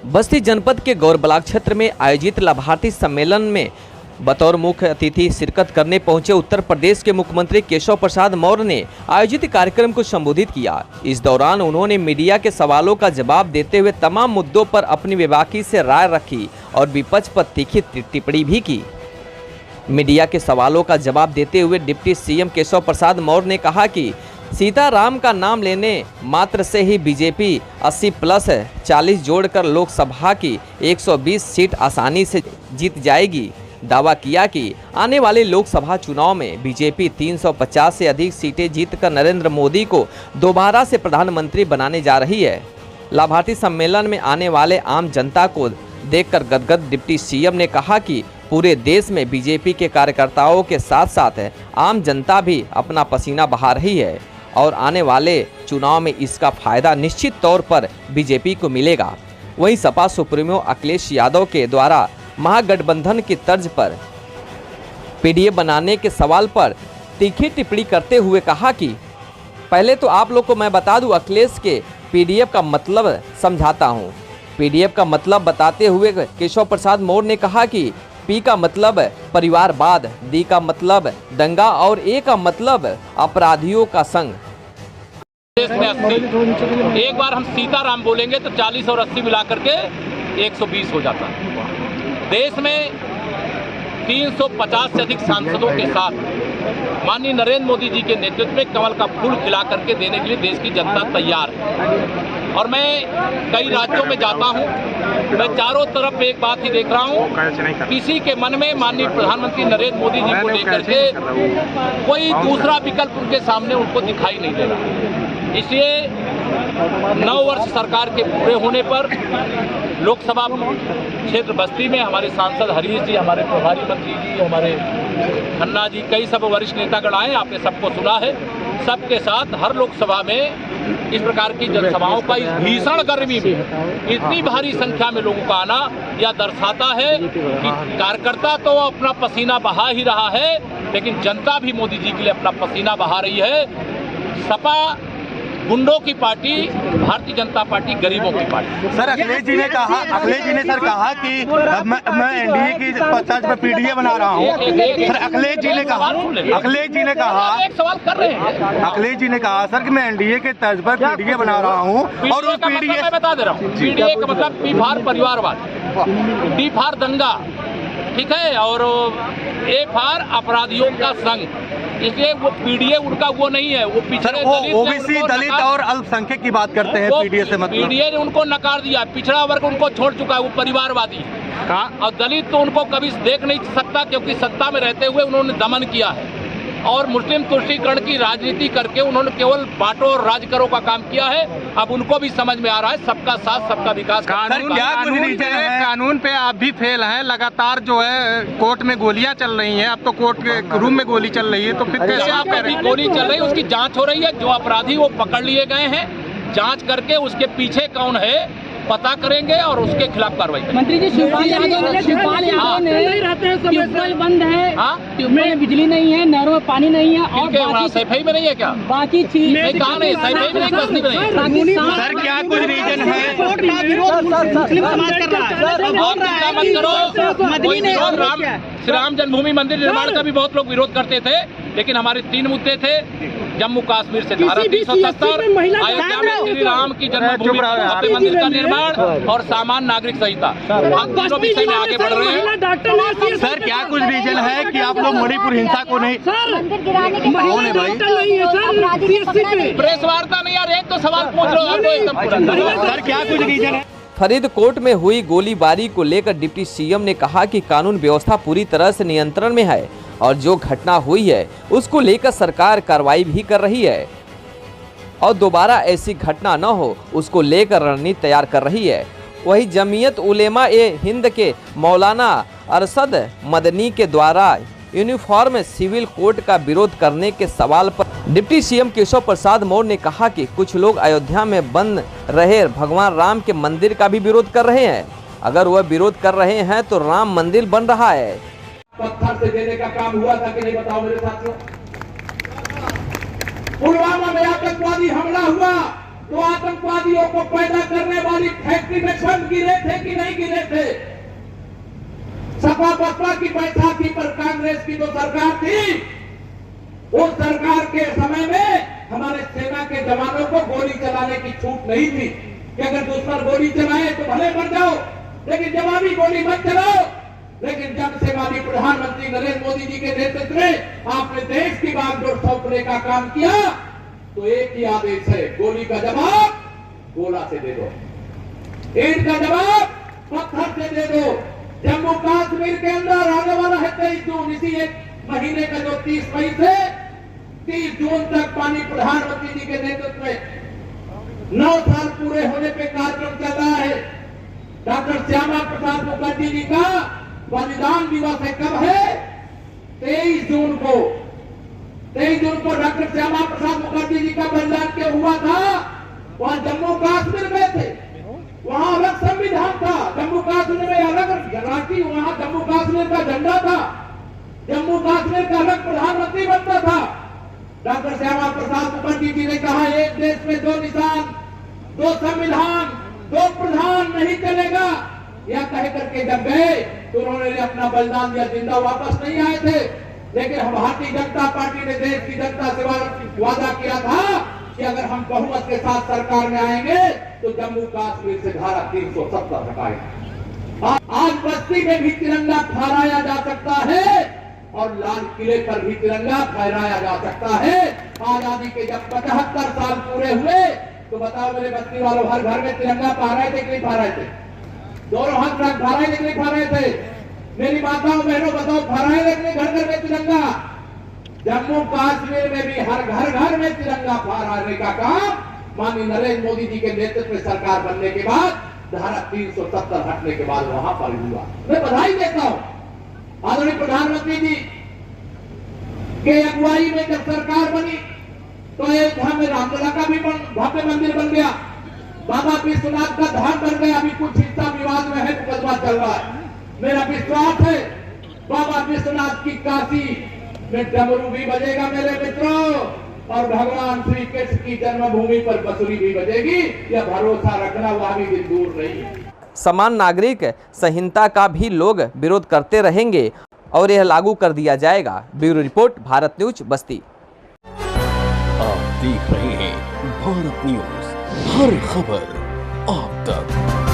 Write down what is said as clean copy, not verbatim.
बस्ती जनपद के गौर ब्लॉक क्षेत्र में आयोजित लाभार्थी सम्मेलन में बतौर मुख्य अतिथि शिरकत करने पहुंचे उत्तर प्रदेश के मुख्यमंत्री केशव प्रसाद मौर्य ने आयोजित कार्यक्रम को संबोधित किया। इस दौरान उन्होंने मीडिया के सवालों का जवाब देते हुए तमाम मुद्दों पर अपनी बेबाकी से राय रखी और विपक्ष पर तीखी टिप्पणी भी की। मीडिया के सवालों का जवाब देते हुए डिप्टी सीएम केशव प्रसाद मौर्य ने कहा कि सीताराम का नाम लेने मात्र से ही बीजेपी 80+40 जोड़कर लोकसभा की 120 सीट आसानी से जीत जाएगी। दावा किया कि आने वाले लोकसभा चुनाव में बीजेपी 350 से अधिक सीटें जीतकर नरेंद्र मोदी को दोबारा से प्रधानमंत्री बनाने जा रही है। लाभार्थी सम्मेलन में आने वाले आम जनता को देखकर गदगद डिप्टी सीएम ने कहा कि पूरे देश में बीजेपी के कार्यकर्ताओं के साथ साथ आम जनता भी अपना पसीना बहा रही है और आने वाले चुनाव में इसका फायदा निश्चित तौर पर बीजेपी को मिलेगा। वहीं सपा सुप्रीमो अखिलेश यादव के द्वारा महागठबंधन की तर्ज पर पीडीए बनाने के सवाल पर तीखी टिप्पणी करते हुए कहा कि पहले तो आप लोग को मैं बता दूं, अखिलेश के पीडीएफ का मतलब समझाता हूं। पीडीएफ का मतलब बताते हुए केशव प्रसाद मौर्य ने कहा कि पी का मतलब परिवारवाद, डी का मतलब दंगा और ए का मतलब अपराधियों का संग। देश में 80, एक बार हम सीताराम बोलेंगे तो 40 और 80 मिलाकर के 120 हो जाता है। देश में 350 से अधिक सांसदों के साथ माननीय नरेंद्र मोदी जी के नेतृत्व में कमल का फूल खिला करके देने के लिए देश की जनता तैयार है। और मैं कई राज्यों में जाता हूं, मैं चारों तरफ एक बात ही देख रहा हूं, किसी के मन में माननीय प्रधानमंत्री नरेंद्र मोदी जी को लेकर के कोई दूसरा विकल्प उनके सामने उनको दिखाई नहीं दे रहा। इसलिए 9 वर्ष सरकार के पूरे होने पर लोकसभा क्षेत्र बस्ती में हमारे सांसद हरीश जी, हमारे प्रभारी मंत्री जी, हमारे खन्ना जी, कई सब वरिष्ठ नेतागण आए, आपने सबको सुना है। सबके साथ हर लोकसभा में इस प्रकार की जनसभाओं का इस भीषण गर्मी में इतनी भारी संख्या में लोगों का आना यह दर्शाता है कि कार्यकर्ता तो अपना पसीना बहा ही रहा है, लेकिन जनता भी मोदी जी के लिए अपना पसीना बहा रही है। सपा गुंडों की पार्टी, भारतीय जनता पार्टी गरीबों की पार्टी। सर अखिलेश जी ने कहा कि मैं एनडीए की तर्ज पर पीडीए बना रहा हूँ। सर अखिलेश जी ने कहा एक सवाल कर रहे हैं। अखिलेश जी ने कहा सर कि मैं एनडीए के तर्ज पर पीडीए बना रहा हूँ और उस पीडीए मैं बता दे रहा हूँ, पीडीए का मतलब पी फार परिवारवाद, डी फार दंगा, ठीक है, और ए फार अपराधियों का संग। इसलिए वो पीडीए उनका वो नहीं है, वो पिछड़े ओबीसी दलित और अल्पसंख्यक की बात करते हैं। पीडीए से मतलब पीडीए ने उनको नकार दिया, पिछड़ा वर्ग उनको छोड़ चुका है, वो परिवारवादी। और दलित तो उनको कभी देख नहीं सकता क्योंकि सत्ता में रहते हुए उन्होंने दमन किया है और मुस्लिम तुष्टीकरण की राजनीति करके उन्होंने केवल बांटो और राज करो का काम किया है। अब उनको भी समझ में आ रहा है सबका साथ सबका विकास। कानून पे आप भी फेल हैं, लगातार जो है कोर्ट में गोलियां चल रही हैं, अब तो कोर्ट के रूम में गोली चल रही है, तो फिर कैसे आप कह रहे हैं? गोली चल रही है, उसकी जांच हो रही है, जो अपराधी वो पकड़ लिए गए हैं, जांच करके उसके पीछे कौन है पता करेंगे और उसके खिलाफ कार्रवाई करेंगे। मंत्री जी शिवपाल यादव ने ट्यूबवेल बंद है, ट्यूबवेल में बिजली नहीं है, नहरों में पानी नहीं है और सफाई में नहीं है क्या? बाकी चीज कहा नहीं, सफाई में नहीं, बस्ती में नहीं। सर क्या कुछ रीजन है? मुस्लिम समाज कर रहा है। श्री राम जन्मभूमि मंदिर निर्माण का भी बहुत लोग विरोध करते थे, लेकिन हमारे 3 मुद्दे थे। जम्मू कश्मीर से धारा 370, अयोध्या में श्री राम की जन्मभूमि मंदिर का निर्माण और सामान्य नागरिक संहिता, हम तीनों विषय में आगे बढ़ रहे हैं। सर क्या कुछ रीजन है कि आप लोग मणिपुर हिंसा को नहीं? कौन है भाई? प्रेस वार्ता नहीं यार, एक तो सवाल पूछ रहे हो। सर क्या कुछ रीजन है? फरीदकोट में हुई गोलीबारी को लेकर डिप्टी सीएम ने कहा कि कानून व्यवस्था पूरी तरह से नियंत्रण में है और जो घटना हुई है उसको लेकर सरकार कार्रवाई भी कर रही है और दोबारा ऐसी घटना न हो उसको लेकर रणनीति तैयार कर रही है। वहीं जमीयत उलेमा ए हिंद के मौलाना अरशद मदनी के द्वारा यूनिफॉर्म सिविल कोड का विरोध करने के सवाल पर डिप्टी सीएम केशव प्रसाद मौर्य ने कहा कि कुछ लोग अयोध्या में बन रहे भगवान राम के मंदिर का भी विरोध कर रहे हैं। अगर वह विरोध कर रहे हैं तो राम मंदिर बन रहा है। पत्थर से देने का काम हुआ था कि नहीं, बताओ मेरे साथियों। पुलवामा में आतंकवादी हमला हुआ, तो आतंकवादियों को पैदा करने वाली फैक्ट्री में बंद गिरे थे कि नहीं गिरे थे? सपा बसपा की बैसाखी पर कांग्रेस की जो सरकार थी, उस सरकार के समय में हमारे सेना के जवानों को गोली चलाने की छूट नहीं थी कि अगर दुश्मन गोली चलाए तो भले मर जाओ, लेकिन जवाबी गोली मत चलाओ। लेकिन जब से माननीय प्रधानमंत्री नरेंद्र मोदी जी के नेतृत्व में आपने देश की बागडोर सौंपने का काम किया, तो एक ही आदेश है, गोली का जवाब गोला से दे दो, ईंट का जवाब पत्थर से दे दो। जम्मू कश्मीर के अंदर आने वाला है 23 जून, इसी एक महीने का जो 30 मई से 30 जून तक माननीय प्रधानमंत्री जी के नेतृत्व में 9 साल पूरे होने पे कार्यक्रम चल रहा है। डॉक्टर श्यामा प्रसाद मुखर्जी जी का बलिदान दिवस है, कब है? 23 जून को। 23 जून को डॉक्टर श्यामा प्रसाद मुखर्जी जी का बलिदान क्यों हुआ था? वहां जम्मू कश्मीर में थे, वहां अलग संविधान था, जम्मू कश्मीर में अलग राष्ट्रीय, वहां जम्मू कश्मीर का झंडा था, जम्मू कश्मीर का अलग प्रधानमंत्री बनता था। डॉक्टर श्यामा प्रसाद मुखर्जी जी ने कहा, एक देश में 2 निशान, 2 संविधान, 2 प्रधान नहीं चलेगा। यह कह करके जब गए तो उन्होंने अपना बलिदान दिया, जिंदा वापस नहीं आए थे। लेकिन हम भारतीय जनता पार्टी ने देश की जनता से वादा किया था कि अगर हम बहुमत के साथ सरकार में आएंगे तो जम्मू कश्मीर से धारा 370 हटाएंगे। आज बस्ती में भी तिरंगा फहराया जा सकता है और लाल किले पर भी तिरंगा फहराया जा सकता है। आजादी के जब 75 साल पूरे हुए तो बताओ मेरे बस्ती वालों, हर घर में तिरंगा फहराए थे कि नहीं फहराए थे? दोनों हाथ रख फहराए थे कि नहीं फहराए थे? मेरी माताओं बहनों बताओ, फहराए थे कि नहीं घर घर में तिरंगा? जम्मू कश्मीर में भी हर घर में तिरंगा फहराने का काम माननीय नरेंद्र मोदी जी के नेतृत्व में सरकार बनने के बाद, धारा 370 हटने के बाद वहां पर हुआ। मैं बधाई देता हूं आदरणीय प्रधानमंत्री जी के अगुवाई में जब सरकार बनी तो अयोध्या में रामलला का भी भव्य मंदिर बन गया, बाबा विश्वनाथ का धाम बन गया। अभी कुछ हिस्सा विवाद में है, मुकदमा चल रहा है। मेरा विश्वास है बाबा विश्वनाथ की काशी में डमरू भी बजेगा मेरे मित्रों, और भगवान श्री कृष्ण की जन्मभूमि पर बांसुरी भी बजेगी। यह भरोसा रखना, वह भी दिन दूर नहीं है। समान नागरिक संहिता का भी लोग विरोध करते रहेंगे और यह लागू कर दिया जाएगा। ब्यूरो रिपोर्ट, भारत न्यूज, बस्ती। आप देख रहे हैं भारत न्यूज, हर खबर आप तक।